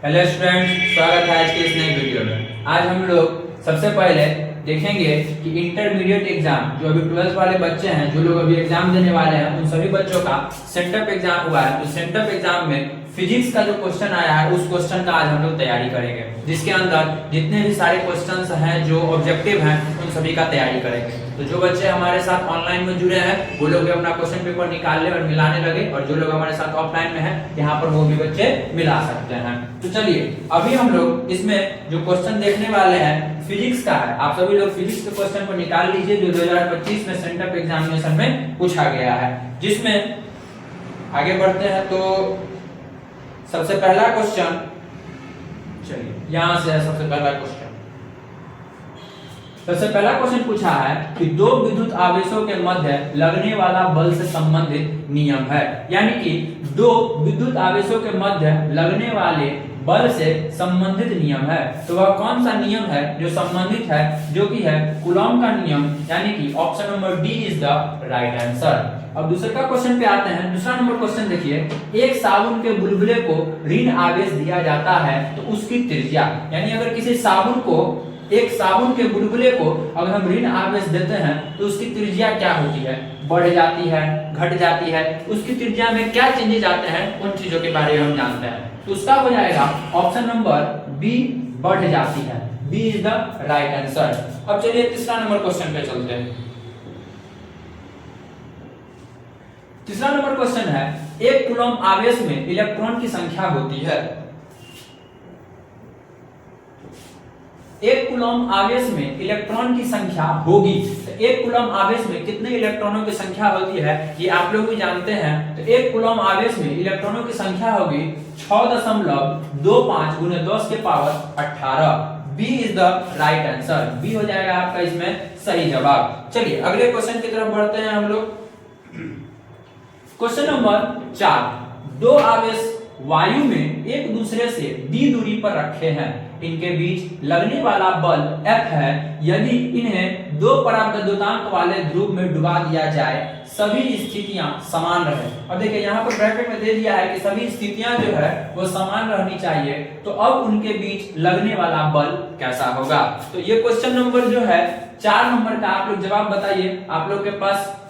Hello students, स्वागत है आज के इस नई वीडियो में। आज हम लोग सबसे पहले देखेंगे कि इंटरमीडिएट एग्जाम जो अभी 12th वाले बच्चे हैं, जो लोग अभी एग्जाम देने वाले हैं, उन सभी बच्चों का सेंटअप एग्जाम हुआ है। तो सेंटअप एग्जाम में फिजिक्स का जो क्वेश्चन आया है उस क्वेश्चन का आज हम लोग तैयारी करेंगे, जिसके अंदर जितने भी सारे क्वेश्चंस हैं जो ऑब्जेक्टिव हैं उन सभी का तैयारी करेंगे। तो जो बच्चे हमारे साथ ऑनलाइन में जुड़े हैं वो लोग भी अपना क्वेश्चन पेपर निकाल ले और मिलाने लगे, और जो लोग हमारे साथ ऑफलाइन में हैं यहाँ पर वो भी बच्चे मिला सकते हैं। तो चलिए अभी हम लोग इसमें जो क्वेश्चन देखने वाले हैं फिजिक्स का है। आप सभी लोग फिजिक्स के क्वेश्चन को निकाल लीजिए जो 2025 में सेंटअप एग्जामिनेशन में पूछा गया है। जिसमें आगे बढ़ते हैं तो सबसे पहला क्वेश्चन, चलिए यहां से है सबसे पहला क्वेश्चन। सबसे पहला क्वेश्चन पूछा है कि दो विद्युत आवेशों के मध्य लगने वाला बल से संबंधित नियम है, यानी कि दो विद्युत आवेशों के मध्य लगने वाले बल से संबंधित नियम है। तो वह कौन सा नियम है जो संबंधित है, जो कि है कूलॉम का नियम, यानी कि option number D is the right answer. अब दूसरे का क्वेश्चन पे आते हैं। दूसरा नंबर क्वेश्चन देखिए, एक साबुन के बुलबुले को ऋण आवेश दिया जाता है तो उसकी त्रिज्या, यानी अगर किसी साबुन को, एक साबुन के बुलबुले को अगर हम ऋण आवेश देते हैं तो उसकी त्रिज्या क्या होती है, बढ़ जाती है, घट जाती है, उसकी त्रिज्या में क्या चेंजेस आते हैं, उन चीजों के बारे में हम जानते हैं। तो उसका हो जाएगा ऑप्शन नंबर बी, बढ़ जाती है। B is the right answer. अब चलिए तीसरा नंबर क्वेश्चन पे चलते हैं। तीसरा नंबर क्वेश्चन है, एक कूलॉम आवेश में इलेक्ट्रॉन की संख्या होती है। एक कूलॉम आवेश में इलेक्ट्रॉन की संख्या होगी, तो एक कूलॉम आवेश में कितने इलेक्ट्रॉनों की संख्या होती है ये आप लोग भी जानते हैं। तो एक कूलॉम आवेश में इलेक्ट्रॉनों की संख्या होगी 6.25 गुने 10 के power 18। B is the right answer. B हो जाएगा आपका इसमें सही जवाब। चलिए अगले क्वेश्चन की तरफ बढ़ते हैं हम लोग। क्वेश्चन नंबर 4, दो आवेश वायु में एक दूसरे से d दूरी पर रखे हैं, इनके बीच लगने वाला बल F है। यदि इन्हें दो परावैद्युतांक वाले ध्रुव में डुबा दिया जाए, सभी स्थितियां समान रहे। अब देखिए यहाँ पर ब्रैकेट में दे दिया है कि सभी स्थितियां जो है वो समान रहनी चाहिए, तो अब उनके बीच लगने वाला बल कैसा होगा। तो ये क्वेश्चन नंबर जो है 4 नंबर का आप लोग जवाब बताइए। आप लोग के पास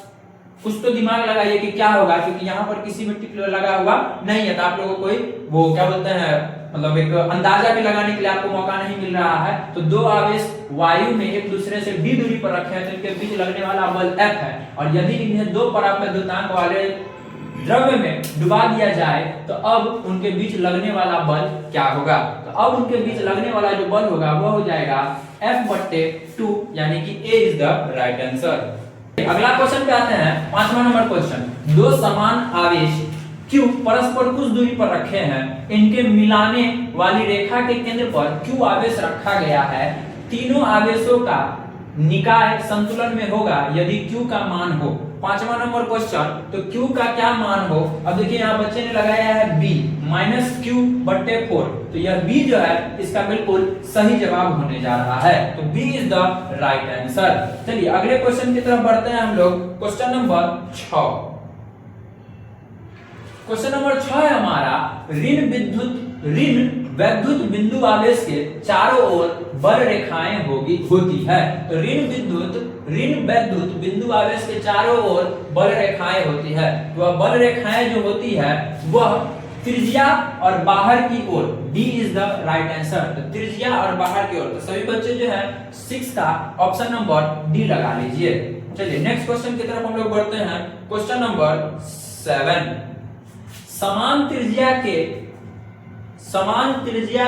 कुछ तो दिमाग लगाइए कि क्या होगा, क्योंकि यहाँ पर किसी में टिक लगा हुआ नहीं है, तो आप लोगों को कोई वो क्या बोलते हैं, मतलब एक अंदाजा भी लगाने के लिए आपको मौका नहीं मिल रहा है। तो दो आवेश वायु में एक दूसरे से d दूरी पर रखे हैं, तो इनके बीच लगने वाला बल F है, और यदि इन्हें दो परावैद्युतांक वाले द्रव्य में डुबा दिया जाए तो अब उनके बीच लगने वाला बल क्या होगा। तो अब उनके बीच लगने वाला जो बल होगा वो हो जाएगा F/2, यानी कि A is the right answer. अगला क्वेश्चन पे आते हैं, 5वां नंबर क्वेश्चन। दो समान आवेश Q परस्पर कुछ दूरी पर रखे हैं, इनके मिलाने वाली रेखा के केंद्र पर Q आवेश रखा गया है। तीनों आवेशों का निकाय संतुलन में होगा यदि Q का मान हो। 5वां नंबर क्वेश्चन, तो Q का क्या मान हो। अब देखिए यहाँ बच्चे ने लगाया है B -Q/4, तो यह B जो है इसका बिल्कुल सही जवाब होने जा रहा है। तो B is the right answer. चलिए अगले क्वेश्चन की तरफ बढ़ते हैं हम लोग। Question number 6। क्वेश्चन नंबर 6 है हमारा, ऋण वैद्युत बिंदु आवेश के चारों ओर बल रेखाएं होती है। तो ऋण वैद्युत बिंदु आवेश के चारों ओर बल रेखाएं होती है। तो वह बल रेखाएं जो होती है वह त्रिज्या और बाहर की ओर, D is the right answer. तो त्रिज्या और बाहर की ओर, तो सभी बच्चे जो है 6 का ऑप्शन नंबर डी लगा लीजिए। चलिए नेक्स्ट क्वेश्चन की तरफ हम लोग बढ़ते हैं। क्वेश्चन नंबर 7, समान त्रिज्या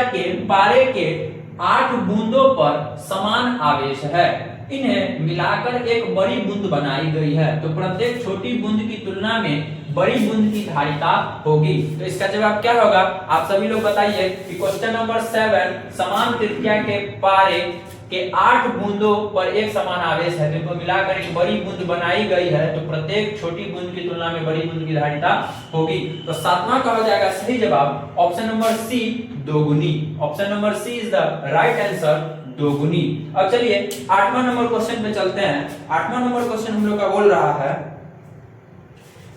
के पारे के 8 बूंदों पर समान आवेश है, इन्हें मिलाकर एक बड़ी बूंद बनाई गई है। तो प्रत्येक छोटी बूंद की तुलना में बड़ी बूंद की धारिता होगी। तो इसका जवाब क्या होगा, आप सभी लोग बताइए कि क्वेश्चन नंबर 7, समान त्रिज्या के पारे के 8 बूंदों पर एक समान आवेश है, तो इनको मिलाकर एक बड़ी बूंद बनाई गई है, तो प्रत्येक छोटी बूंद की तुलना में बड़ी बूंद की धारिता होगी। तो 7वां का हो जाएगा सही जवाब ऑप्शन नंबर सी, दोगुनी। Option number C is the right answer, दोगुनी। अब चलिए 8वां नंबर क्वेश्चन पे चलते हैं। 8वां नंबर क्वेश्चन हम लोग का बोल रहा है,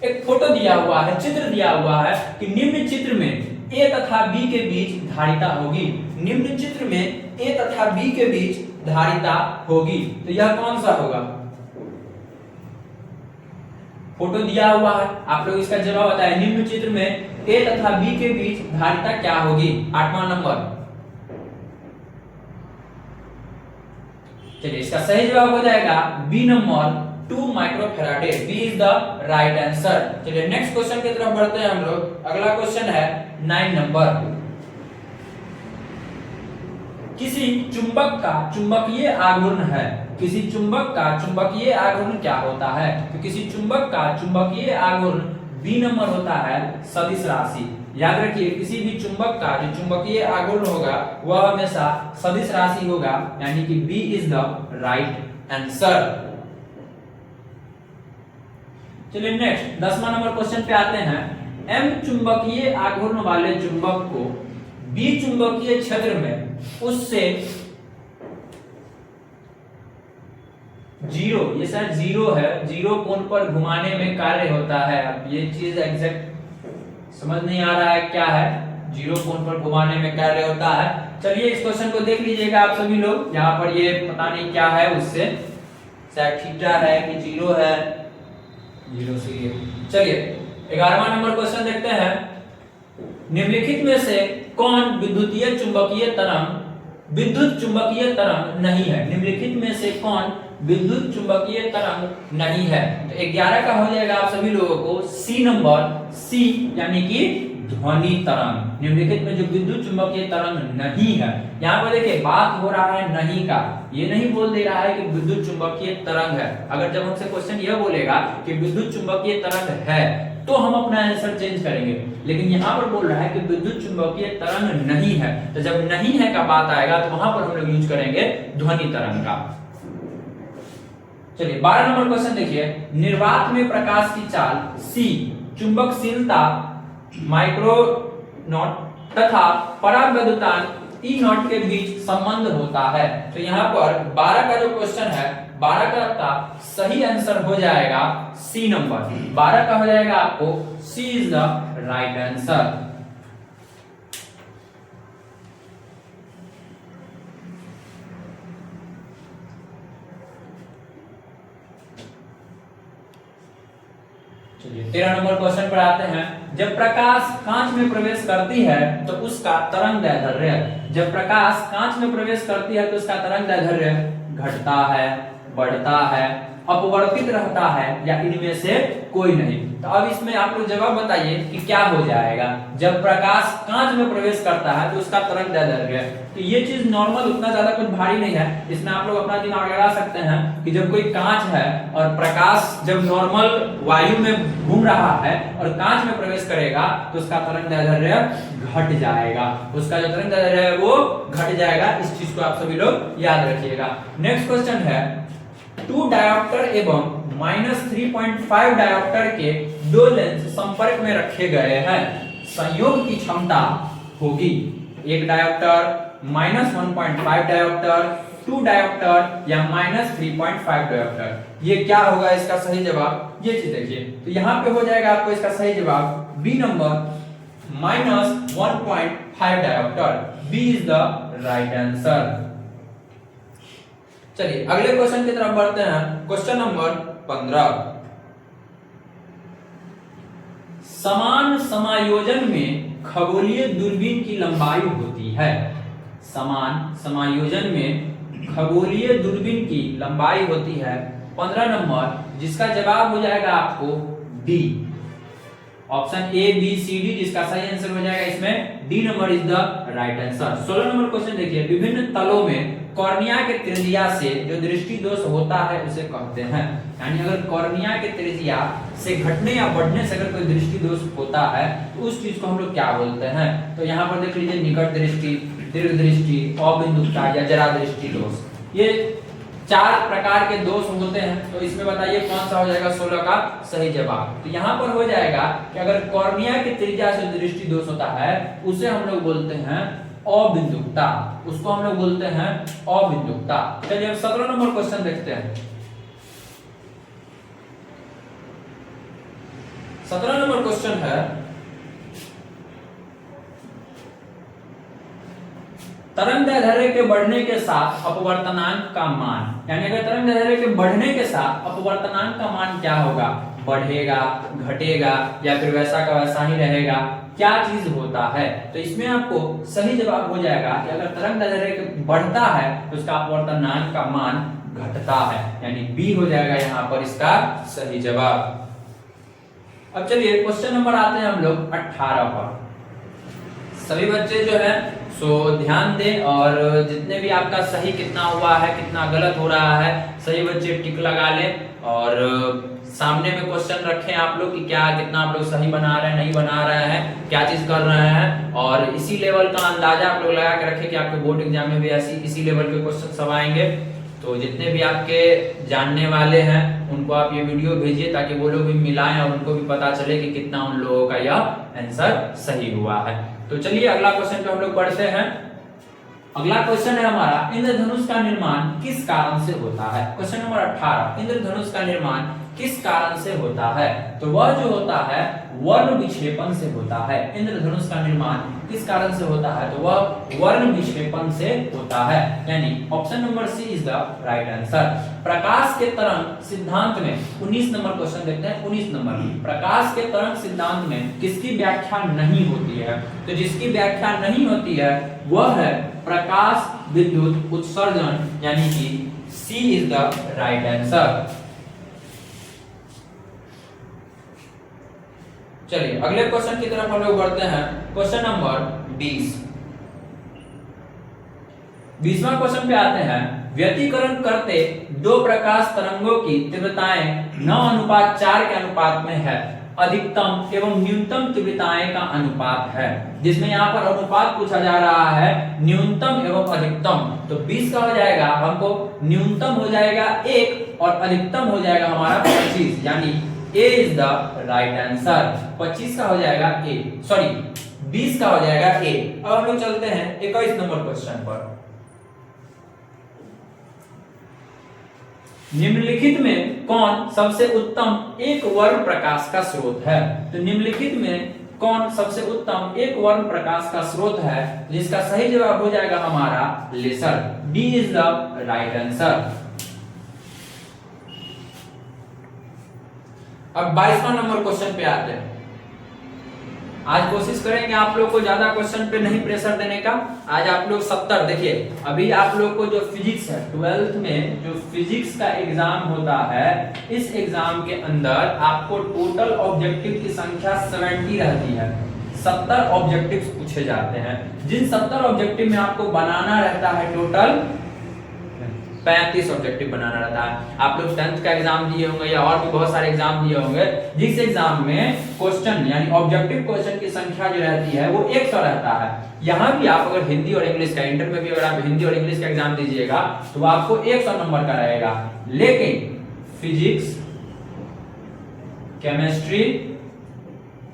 एक फोटो दिया हुआ है, चित्र दिया हुआ है कि निम्न चित्र में ए तथा बी के बीच धारिता होगी। निम्न चित्र में ए तथा बी के बीच धारिता होगी, तो यह कौन सा होगा? फोटो दिया हुआ है, आप लोग इसका जवाब बताएं। निम्न चित्र में ए तथा बी के बीच धारिता क्या होगी? 8वां नंबर। चलिए इसका सही जवाब हो जाएगा B number 2 microfarad. B is the right answer. चलिए नेक्स्ट क्वेश्चन की तरफ बढ़ते हैं हम लोग। अगला क्वेश्चन है 9 नंबर। किसी चुंबक का चुंबकीय आघूर्ण है। किसी चुंबक का चुंबकीय आघूर्ण क्या होता है? तो किसी चुंबक का चुंबकीय आघूर्ण बी नंबर होता है सदिश राशि। याद रखिए, किसी भी चुंबक का जो चुंबकीय आघूर्ण होगा वह हमेशा सदिश राशि होगा, यानी कि B is the right answer. चलिए नेक्स्ट 10वां नंबर क्वेश्चन पे आते हैं। एम चुंबकीय आघूर्ण वाले चुंबक को बी चुंबकीय क्षेत्र में उससे जीरो, ये सर जीरो है, जीरो कोण पर घुमाने में कार्य होता है। अब ये चीज एग्जैक्ट समझ नहीं आ रहा है क्या है, जीरो कोण पर घुमाने में कार्य होता है। चलिए इस क्वेश्चन को देख लीजिएगा आप सभी लोग। यहाँ पर ये पता नहीं क्या है, उससे शायद थीटा है कि जीरो है, जीरो से ये। चलिए 11वां नंबर क्वेश्चन देखते हैं। निम्नलिखित में से कौन विद्युतीय चुंबकीय तरंग विद्युत चुंबकीय तरंग नहीं है? निम्नलिखित में से कौन विद्युत चुंबकीय तरंग नहीं है? तो 11 का हो जाएगा आप सभी लोगों को सी नंबर, सी यानी कि ध्वनि तरंग। निम्नलिखित में जो विद्युत चुंबकीय तरंग नहीं है, यहाँ पर देखिए बात हो रहा है नहीं का, ये नहीं बोल दे रहा है कि विद्युत चुंबकीय तरंग है। अगर जब हमसे क्वेश्चन यह बोलेगा कि विद्युत चुंबकीय तरंग है तो हम अपना आंसर चेंज करेंगे, लेकिन यहाँ पर बोल रहा है कि विद्युत चुंबकीय तरंग नहीं है, तो जब नहीं है का बात आएगा तो वहां पर हम लोग यूज करेंगे ध्वनि तरंग का। चलिए 12 नंबर क्वेश्चन देखिए। निर्वात में प्रकाश की चाल सी, चुंबकशीलता माइक्रो नॉट तथा परावैद्युतान ई नॉट के बीच संबंध होता है। तो यहाँ पर 12 का जो क्वेश्चन है, 12 का सही आंसर हो जाएगा सी नंबर। 12 का हो जाएगा आपको सी इज द राइट आंसर। चलिए 13 नंबर क्वेश्चन पर आते हैं। जब प्रकाश कांच में प्रवेश करती है तो उसका तरंग दैर्ध्य, जब प्रकाश कांच में प्रवेश करती है तो उसका तरंग दैर्ध्य घटता है, बढ़ता है, अपवर्तित रहता है या इनमें से कोई नहीं। तो अब इसमें आप लोग जवाब बताइए कि क्या हो जाएगा। जब प्रकाश कांच में प्रवेश करता है तो उसका तरंग दैर्ध्य, तो ये चीज नॉर्मल उतना ज्यादा कुछ भारी नहीं है। इसमें आप लोग अपना दिमाग लगा सकते हैं कि जब कोई कांच है और प्रकाश जब नॉर्मल वायु में घूम रहा है और कांच में प्रवेश करेगा तो उसका तरंग दैर्ध्य घट जाएगा, उसका जो तरंग दैर्ध्य है वो घट जाएगा। इस चीज को आप सभी लोग याद रखिएगा। नेक्स्ट क्वेश्चन है 2 डायोप्टर एवं -3.5 डायोप्टर के दो लेंस संपर्क में रखे गए हैं, संयोग की क्षमता होगी। एक डायोप्टर, -1.5 डायोप्टर, 2 डायोप्टर या -3.5 डायोप्टर। ये क्या होगा इसका सही जवाब? ये चीज देखिए, तो यहाँ पे हो जाएगा आपको इसका सही जवाब B number -1.5 dioptre. B is the right answer. चलिए अगले क्वेश्चन की तरफ बढ़ते हैं। Question number 15। समान समायोजन में खगोलीय दूरबीन की लंबाई होती है। समान समायोजन में खगोलीय दूरबीन की लंबाई होती है 15 नंबर, जिसका जवाब हो जाएगा आपको D, option A B C D, जिसका सही आंसर हो जाएगा इसमें D number is the right answer. 16 number question देखिए। विभिन्न तलों में कॉर्निया के त्रिज्या से जो दृष्टि दोष होता है उसे कहते हैं, यानी अगर कॉर्निया के त्रिज्या से घटने या बढ़ने से अगर कोई दृष्टि दोष होता है तो उस चीज को हम लोग क्या बोलते हैं? तो यहाँ पर देख लीजिए, निकट दृष्टि, दीर्घ दृष्टि, अबिंदुकता या जरा दृष्टि दोष, ये 4 प्रकार के दोष होते हैं। तो इसमें बताइए कौन सा हो जाएगा 16 का सही जवाब? तो यहाँ पर हो जाएगा कि अगर कॉर्निया के त्रिज्या से दृष्टि दोष होता है उसे हम लोग बोलते हैं अबिंदुकता, उसको हम लोग बोलते हैं अबिंदुकता। चलिए अब 17 नंबर क्वेश्चन देखते हैं। 17 नंबर क्वेश्चन है तरंग दैर्ध्य के बढ़ने के साथ अपवर्तनांक का मान, यानी अगर तरंग दैर्ध्य के बढ़ने के साथ अपवर्तनांक का मान क्या होगा, बढ़ेगा, घटेगा या फिर वैसा का वैसा ही रहेगा, क्या चीज होता है। तो इसमें आपको सही जवाब हो जाएगा कि अगर तरंग दैर्ध्य बढ़ता है तो उसका अपवर्तनांक का मान घटता है, यानी बी हो जाएगा यहाँ पर इसका सही जवाब। अब चलिए क्वेश्चन नंबर आते हैं हम लोग 18 पर। सभी बच्चे जो है सो ध्यान दें और जितने भी आपका सही कितना हुआ है कितना गलत हो रहा है सही बच्चे टिक लगा लें और सामने में क्वेश्चन रखें आप लोग कि क्या कितना आप लोग सही बना रहे हैं नहीं बना रहे हैं, क्या चीज कर रहे हैं, और इसी लेवल का अंदाजा आप लोग लगा के रखें कि आपके बोर्ड एग्जाम में भी इसी लेवल के क्वेश्चन सब आएंगे। तो जितने भी आपके जानने वाले हैं उनको आप ये वीडियो भेजिए ताकि वो लोग भी मिलाएं और उनको भी पता चले कि कितना उन लोगों का यह आंसर सही हुआ है। तो चलिए अगला क्वेश्चन पे हम लोग बढ़ते हैं। अगला क्वेश्चन है हमारा, इंद्रधनुष का निर्माण किस कारण से होता है। क्वेश्चन नंबर 18, इंद्रधनुष का निर्माण किस कारण से होता है। तो वह जो होता है वर्ण विक्षेपण से होता है। इंद्रधनुष का निर्माण किस कारण से होता है, तो वह वर्ण विक्षेपण से होता है, यानी option number C is the right answer. प्रकाश के तरंग सिद्धांत में 19 नंबर क्वेश्चन देखते हैं। 19 नंबर, प्रकाश के तरंग सिद्धांत में किसकी व्याख्या नहीं होती है। तो जिसकी व्याख्या नहीं होती है वह है प्रकाश विद्युत उत्सर्जन, यानी कि सी इज द राइट आंसर। चलिए अगले क्वेश्चन की तरफ हम लोग बढ़ते हैं। Question number 20। 20वां क्वेश्चन पे आते हैं। व्यतिकरण करते दो प्रकाश तरंगों की तीव्रताएं 9:4 के अनुपात में है। अधिकतम एवं न्यूनतम तीव्रताएं का अनुपात है, जिसमें यहाँ पर अनुपात पूछा जा रहा है न्यूनतम एवं अधिकतम। तो 20 का हो जाएगा, हमको न्यूनतम हो जाएगा 1 और अधिकतम हो जाएगा हमारा 25, यानी A is the right answer. 25 का हो जाएगा A, सॉरी 20 का हो जाएगा A। अब हम लोग चलते हैं 21 नंबर क्वेश्चन पर। निम्नलिखित में कौन सबसे उत्तम एक वर्ण प्रकाश का स्रोत है। तो निम्नलिखित में कौन सबसे उत्तम एक वर्ण प्रकाश का स्रोत है, जिसका सही जवाब हो जाएगा हमारा laser. D is the right answer. अब 22वां नंबर क्वेश्चन पे आते हैं। आज कोशिश करेंगे आप लोग को ज्यादा क्वेश्चन पे नहीं प्रेशर देने का। आज आप लोग 70, देखिए अभी आप लोग को जो फिजिक्स है 12th में जो फिजिक्स का एग्जाम होता है, इस एग्जाम के अंदर आपको टोटल ऑब्जेक्टिव की संख्या 70 रहती है। 70 ऑब्जेक्टिव्स पूछे जाते हैं, जिन 70 ऑब्जेक्टिव में आपको बनाना रहता है टोटल 35 ऑब्जेक्टिव बनाना रहता है। आप लोग 10th का एग्जाम दिए होंगे या और भी बहुत सारे एग्जाम दिए होंगे, जिस एग्जाम में क्वेश्चन यानी ऑब्जेक्टिव क्वेश्चन की संख्या जो रहती है वो 100 रहता है। यहाँ भी आप अगर हिंदी और इंग्लिश का, इंटर में भी अगर आप हिंदी और इंग्लिश का एग्जाम दीजिएगा तो आपको 100 नंबर का रहेगा। लेकिन फिजिक्स, केमिस्ट्री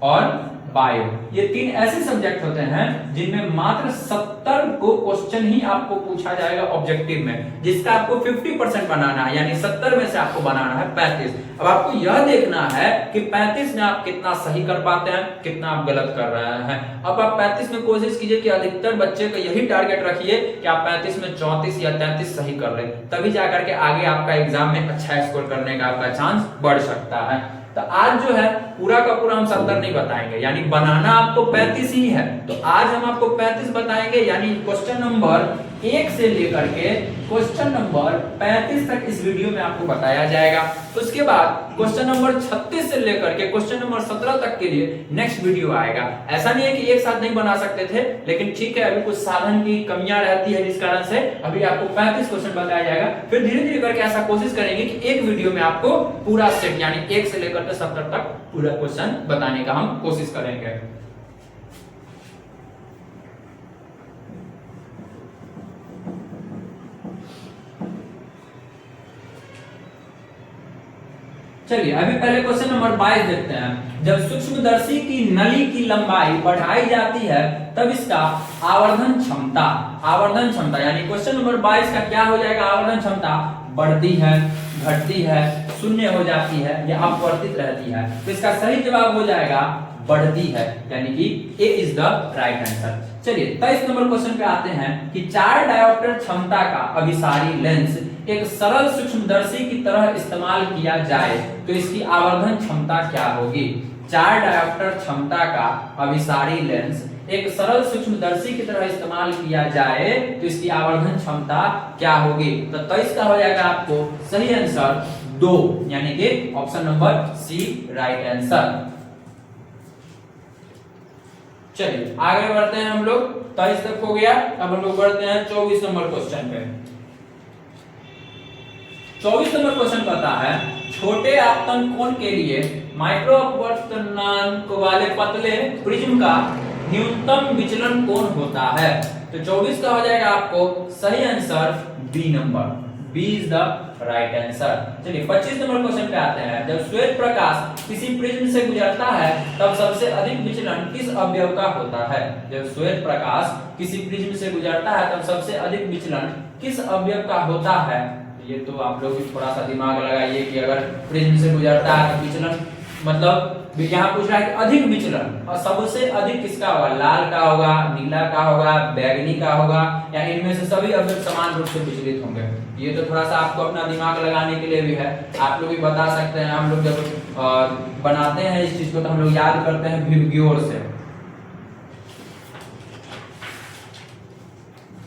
और बायो, ये 3 ऐसे सब्जेक्ट होते हैं जिनमें मात्र 70 को क्वेश्चन ही आपको पूछा जाएगा ऑब्जेक्टिव में, जिसका आपको 50% बनाना है, यानी 70 में से आपको बनाना है 35। अब आपको यह देखना है कि 35 में आप कितना सही कर पाते हैं, कितना आप गलत कर रहे हैं। अब आप 35 में कोशिश कीजिए कि अधिकतर बच्चे का यही टारगेट रखिए कि आप 35 में 34 या 33 सही कर लें, तभी जाकर के आगे आपका एग्जाम में अच्छा स्कोर करने का आपका चांस बढ़ सकता है। तो आज जो है पूरा का पूरा हम 70 नहीं बताएंगे, यानी बनाना आपको 35 ही है। तो आज हम आपको 35 बताएंगे, यानी क्वेश्चन नंबर 1 से लेकर के क्वेश्चन नंबर 35 तक इस वीडियो में आपको बताया जाएगा। उसके बाद क्वेश्चन नंबर 36 से लेकर के क्वेश्चन नंबर 17 तक के लिए नेक्स्ट वीडियो आएगा। ऐसा नहीं है कि एक साथ नहीं बना सकते थे, लेकिन ठीक है अभी कुछ साधन की कमियां रहती है, जिस कारण से अभी आपको 35 क्वेश्चन बताया जाएगा। फिर धीरे धीरे करके ऐसा कोशिश करेंगे कि एक वीडियो में आपको पूरा सेट यानी 1 से लेकर के 70 तक पूरा क्वेश्चन बताने का हम कोशिश करेंगे। चलिए अभी पहले क्वेश्चन नंबर 22 देखते हैं। जब सूक्ष्मदर्शी की नली की लंबाई बढ़ाई जाती है तब इसका आवर्धन क्षमता यानी क्वेश्चन नंबर 22 का क्या हो जाएगा, आवर्धन क्षमता बढ़ती है, घटती है, शून्य हो जाती है या अपवर्तित रहती है। तो इसका सही जवाब हो जाएगा बढ़ती है, यानी कि ए इज द राइट आंसर। चलिए 23 नंबर क्वेश्चन पे आते हैं कि 4 डायोप्टर क्षमता का अभिसारी लेंस एक सरल सूक्ष्मदर्शी की तरह इस्तेमाल किया जाए तो इसकी आवर्धन क्षमता क्या होगी। 4 डायोप्टर क्षमता का अभिसारी लेंस एक सरल सूक्ष्मदर्शी की तरह इस्तेमाल किया जाए तो इसकी आवर्धन क्षमता क्या होगी। तो इसका हो जाएगा आपको सही आंसर 2, यानी कि option number C right answer. चलिए आगे बढ़ते हैं हम लोग, 23 तक हो गया। अब हम लोग बढ़ते हैं 24 नंबर क्वेश्चन पे। 24 नंबर क्वेश्चन कहता है छोटे आपतन कोण के लिए माइक्रो अपवर्तनांक वाले पतले प्रिज्म का न्यूनतम विचलन कोण होता है। तो 24 का हो जाएगा आपको सही answer B number, B is the right answer. चलिए 25 नंबर क्वेश्चन पे आते हैं। जब श्वेत प्रकाश किसी प्रिज्म से गुजरता है तब सबसे अधिक विचलन किस अवयव का होता है। जब श्वेत प्रकाश किसी प्रिज्म से गुजरता है तब सबसे अधिक विचलन किस अवयव का होता है। ये तो आप लोग भी थोड़ा सा दिमाग लगाइए कि अगर प्रिज्म से गुजरता है तो विचलन मतलब यहाँ पूछ रहा है कि अधिक विचलन और सबसे अधिक किसका होगा, लाल का होगा, नीला का होगा, बैंगनी का होगा, या इनमें से सभी अवयव समान रूप से विचलित होंगे। ये तो थोड़ा सा आपको अपना दिमाग लगाने के लिए भी है, आप लोग भी बता सकते हैं। हम लोग जब बनाते हैं इस चीज को तो हम लोग याद करते हैं विबग्योर से।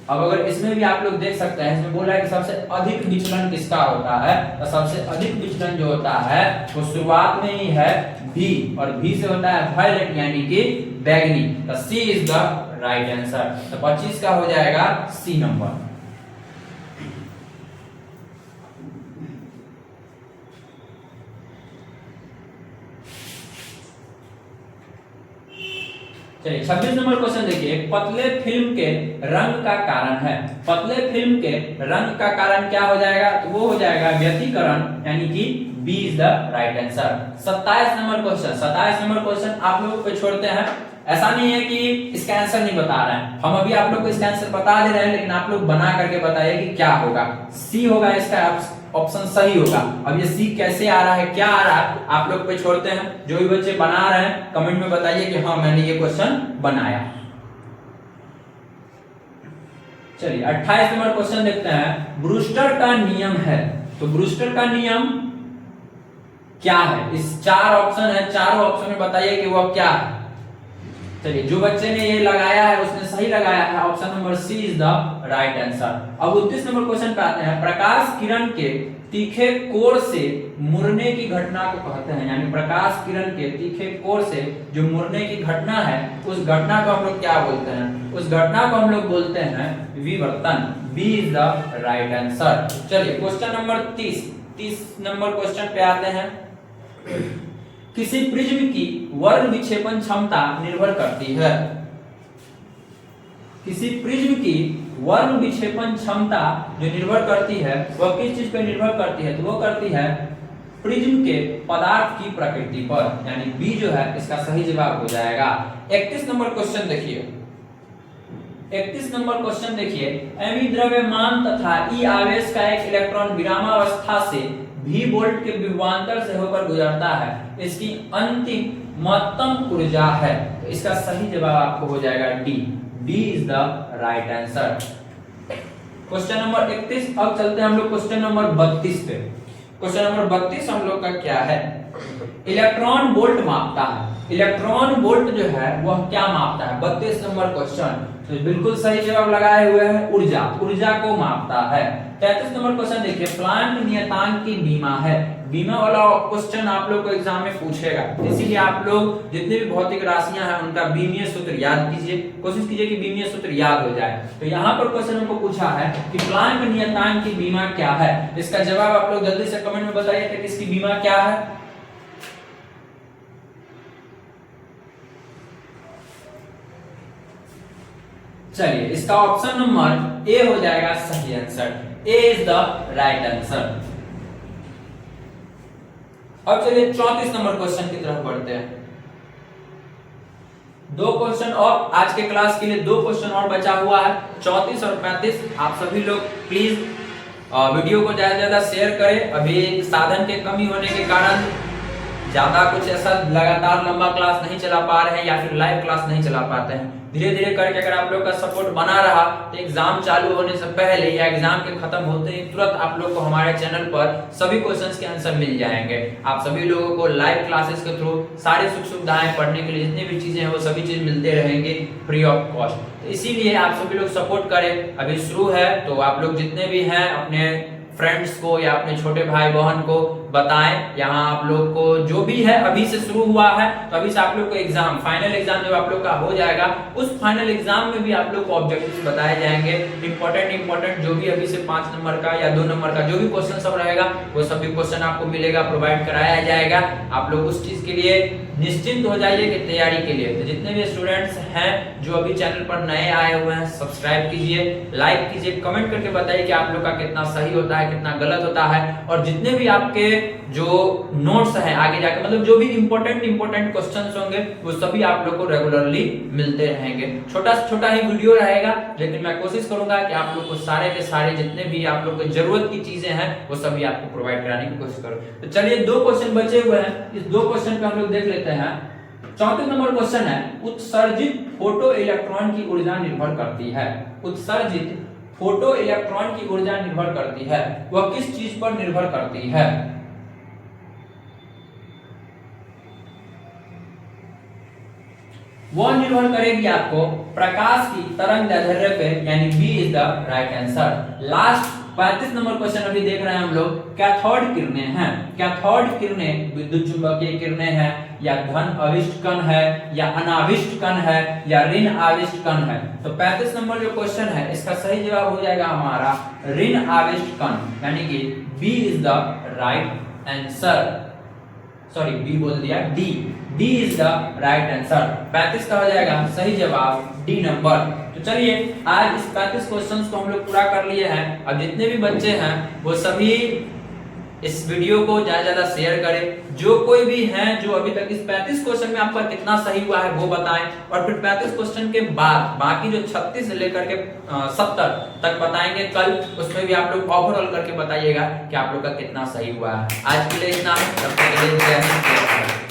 अब अगर इसमें भी आप लोग देख सकते हैं, इसमें बोल रहा है कि सबसे अधिक विचलन किसका होता है, तो सबसे अधिक विचलन जो होता है वो शुरुआत में ही है भी, और भी से होता है वायलेट यानी कि बैंगनी। तो सी इज द राइट आंसर। तो 25 का हो जाएगा सी नंबर। चलिए 26 नंबर क्वेश्चन देखिए, पतले फिल्म के रंग का कारण है। पतले फिल्म के रंग का कारण क्या हो जाएगा, तो वो हो जाएगा व्यतिकरण, यानी कि B is the right answer. 27 number question, 27 number question आप लोगों को छोड़ते हैं। ऐसा नहीं है कि इसका आंसर नहीं बता रहे हैं, हम अभी आप लोग को इसका आंसर बता दे रहे हैं, लेकिन आप लोग बना करके बताइए कि क्या होगा। सी होगा इसका ऑप्शन सही होगा। अब ये सी कैसे आ रहा है, क्या आ रहा है, आप लोग पे छोड़ते हैं। जो भी बच्चे बना रहे हैं कमेंट में बताइए कि हाँ मैंने ये क्वेश्चन बनाया। चलिए 28 नंबर क्वेश्चन देखते हैं। ब्रूस्टर का नियम है, तो ब्रूस्टर का नियम क्या है। इस 4 ऑप्शन है, चारों ऑप्शन में बताइए कि वह क्या है। चलिए जो बच्चे ने ये लगाया है उसने सही लगाया है, option number C is the right answer. अब 29 नंबर क्वेश्चन पे आते हैं। प्रकाश किरण के तीखे कोर से मुड़ने की घटना को कहते हैं, यानी प्रकाश किरण के तीखे कोर से जो मुड़ने की घटना है उस घटना को हम लोग क्या बोलते हैं, उस घटना को हम लोग बोलते हैं विवर्तन। B is the right answer. चलिए क्वेश्चन नंबर 30 नंबर क्वेश्चन पे आते हैं। किसी प्रिज्म की वर्ग विक्षेपण क्षमता निर्भर करती है। किसी प्रिज्म की वर्ग विक्षेपण क्षमता जो निर्भर करती है वह किस चीज पर निर्भर करती है, तो वो करती है प्रिज्म के पदार्थ की प्रकृति पर, यानी बी जो है इसका सही जवाब हो जाएगा। 31 नंबर क्वेश्चन देखिए। 31 नंबर क्वेश्चन देखिए, एमी द्रव्यमान तथा ई आवेश का एक इलेक्ट्रॉन विरामावस्था से भी वोल्ट के विभवांतर से होकर गुजरता है, इसकी अंतिम महत्तम ऊर्जा है। तो इसका सही जवाब आपको हो जाएगा D, D is the right answer. Question number 31। अब चलते हैं हम लोग क्वेश्चन नंबर 32 पे। क्वेश्चन नंबर 32 हम लोग का क्या है, इलेक्ट्रॉन वोल्ट मापता है। इलेक्ट्रॉन वोल्ट जो है वह क्या मापता है, 32 नंबर क्वेश्चन। तो बिल्कुल सही जवाब लगाए हुए हैं, ऊर्जा, ऊर्जा को मापता है। 33 नंबर क्वेश्चन देखिए, प्लांक नियतांक की बीमा है। बीमा वाला क्वेश्चन आप लोग को एग्जाम में पूछेगा, इसीलिए आप लोग जितने भी भौतिक राशियां हैं उनका बीमीय सूत्र याद कीजिए, कोशिश कीजिए कि बीमीय सूत्र याद हो जाए। तो यहाँ पर क्वेश्चन हमको पूछा है कि प्लांक नियतांक की बीमा क्या है। इसका जवाब आप लोग जल्दी से कमेंट में बताइए कि इसकी बीमा क्या है। चलिए इसका ऑप्शन नंबर ए हो जाएगा सही answer, A is the right answer. अब चलिए 34 नंबर क्वेश्चन की तरफ बढ़ते हैं। 2 क्वेश्चन और आज के क्लास के लिए 2 क्वेश्चन और बचा हुआ है, 34 और 35। आप सभी लोग प्लीज वीडियो को ज्यादा से ज्यादा शेयर करें। अभी साधन के कमी होने के कारण ज्यादा कुछ ऐसा लगातार लंबा क्लास नहीं चला पा रहे हैं या फिर लाइव क्लास नहीं चला पाते हैं, धीरे धीरे करके अगर आप लोग का सपोर्ट बना रहा तो एग्जाम चालू होने से पहले या एग्जाम के खत्म होते ही तुरंत आप लोग को हमारे चैनल पर सभी क्वेश्चंस के आंसर मिल जाएंगे। आप सभी लोगों को लाइव क्लासेस के थ्रू सारी सुख सुविधाएं, पढ़ने के लिए जितनी भी चीजें हैं वो सभी चीज मिलते रहेंगे फ्री ऑफ कॉस्ट। तो इसीलिए आप सभी लोग सपोर्ट करें। अभी शुरू है तो आप लोग जितने भी हैं अपने फ्रेंड्स को या अपने छोटे भाई बहन को बताएं। यहाँ आप लोग को जो भी है अभी से शुरू हुआ है तो अभी से आप लोग को एग्जाम, फाइनल एग्जाम जब आप लोग का हो जाएगा उस फाइनल एग्जाम में भी आप लोग को ऑब्जेक्टिव्स बताए जाएंगे। इंपॉर्टेंट जो भी अभी से 5 नंबर का या 2 नंबर का जो भी क्वेश्चन सब रहेगा वो सभी क्वेश्चन आपको मिलेगा, प्रोवाइड कराया जाएगा। आप लोग उस चीज के लिए निश्चिंत हो जाइए कि तैयारी के लिए। तो जितने भी स्टूडेंट्स हैं जो अभी चैनल पर नए आए हुए हैं, सब्सक्राइब कीजिए, लाइक कीजिए, कमेंट करके बताइए कि आप लोग का कितना सही होता है, कितना गलत होता है। और जितने भी आपके जो नोट्स हैं आगे जाके, मतलब जो भी इंपॉर्टेंट क्वेश्चंस होंगे वो सभी आप लोग को रेगुलरली मिलते रहेंगे। छोटा ही वीडियो रहेगा, लेकिन मैं कोशिश करूंगा कि आप लोग को सारे के सारे जितने भी आप लोग को जरूरत की चीजें हैं वो सभी आपको प्रोवाइड कराने की कोशिश करूँ। तो चलिए 2 क्वेश्चन बचे हुए हैं, इस 2 क्वेश्चन पे हम लोग देख लेते हैं। 34 नंबर क्वेश्चन है, उत्सर्जित फोटो इलेक्ट्रॉन की ऊर्जा निर्भर करती है। उत्सर्जित फोटो इलेक्ट्रॉन की ऊर्जा निर्भर करती है, वह किस चीज पर निर्भर करती है? वह निर्भर करेगी आपको प्रकाश की तरंगदैर्ध्य पे, यानी B is the right answer. Last 35 number question अभी देख रहे हैं हम लोग। कैथोड किरणें हैं, कैथोड किरणें विद्युत चुंबकीय किरणें हैं या धन आविष्ट कण है या अनाविष्ट कण है या ऋण आविष्ट कण है। तो 35 नंबर जो क्वेश्चन है इसका सही जवाब हो जाएगा हमारा ऋण आविष्ट कण, यानी कि B is the right answer. Sorry B बोल दिया, D is the right answer. 35 का हो जाएगा सही जवाब डी नंबर। तो चलिए आज इस 35 क्वेश्चंस को हम लोग पूरा कर लिए हैं। अब जितने भी बच्चे हैं वो सभी इस वीडियो को ज्यादा ज्यादा शेयर करें। जो कोई भी हैं जो अभी तक इस 35 क्वेश्चन में आपका कितना सही हुआ है वो बताएं, और फिर 35 क्वेश्चन के बाद बाकी जो 36 से लेकर के 70 तक बताएंगे कल, उसमें भी आप लोग ओवरऑल करके बताइएगा कि आप लोग का कितना सही हुआ है। आज के लिए इतना, तब तक के लिए जय हिंद।